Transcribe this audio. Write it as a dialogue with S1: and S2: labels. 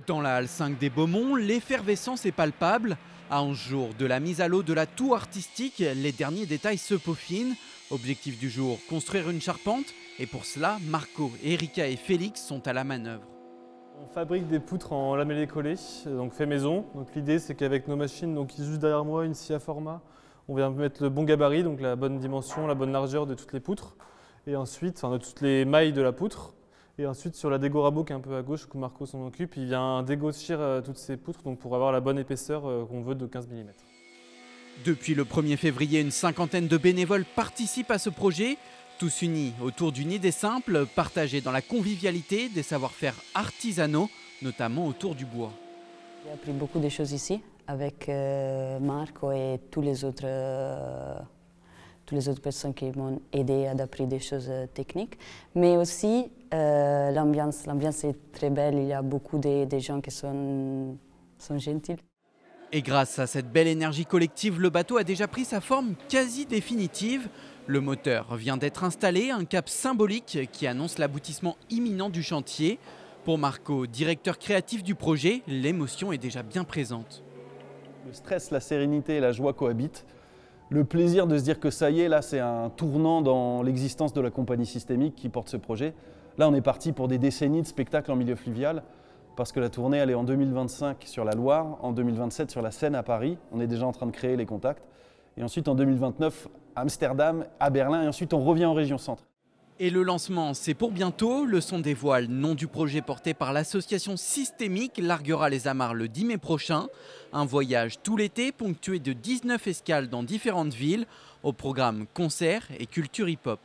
S1: Dans la halle 5 des Beaumont, l'effervescence est palpable. À 11 jours de la mise à l'eau de la tour artistique, les derniers détails se peaufinent. Objectif du jour, construire une charpente. Et pour cela, Marco, Erika et Félix sont à la manœuvre.
S2: On fabrique des poutres en lamellé collé, donc fait maison. Donc l'idée c'est qu'avec nos machines, donc juste derrière moi une scie à format, on vient mettre le bon gabarit, donc la bonne dimension, la bonne largeur de toutes les poutres. Et ensuite, enfin de toutes les mailles de la poutre. Et ensuite sur la dégo rabot qui est un peu à gauche, où Marco s'en occupe, il vient dégrossir toutes ces poutres donc pour avoir la bonne épaisseur qu'on veut de 15 mm.
S1: Depuis le 1er février, une cinquantaine de bénévoles participent à ce projet. Tous unis autour d'une idée simple, partagée dans la convivialité des savoir-faire artisanaux, notamment autour du bois.
S3: J'ai appris beaucoup de choses ici avec Marco et toutes les autres personnes qui m'ont aidé à apprendre des choses techniques. Mais aussi l'ambiance est très belle, il y a beaucoup de gens qui sont gentils.
S1: Et grâce à cette belle énergie collective, le bateau a déjà pris sa forme quasi définitive. Le moteur vient d'être installé, un cap symbolique qui annonce l'aboutissement imminent du chantier. Pour Marco, directeur créatif du projet, l'émotion est déjà bien présente.
S4: Le stress, la sérénité et la joie cohabitent. Le plaisir de se dire que ça y est, là c'est un tournant dans l'existence de la compagnie systémique qui porte ce projet. Là on est parti pour des décennies de spectacles en milieu fluvial, parce que la tournée elle est en 2025 sur la Loire, en 2027 sur la Seine à Paris. On est déjà en train de créer les contacts. Et ensuite en 2029 à Amsterdam, à Berlin, et ensuite on revient en région centre.
S1: Et le lancement, c'est pour bientôt. Le Son des Voiles, nom du projet porté par l'association Systémique, larguera les amarres le 10 mai prochain. Un voyage tout l'été ponctué de 19 escales dans différentes villes, au programme concerts et culture hip-hop.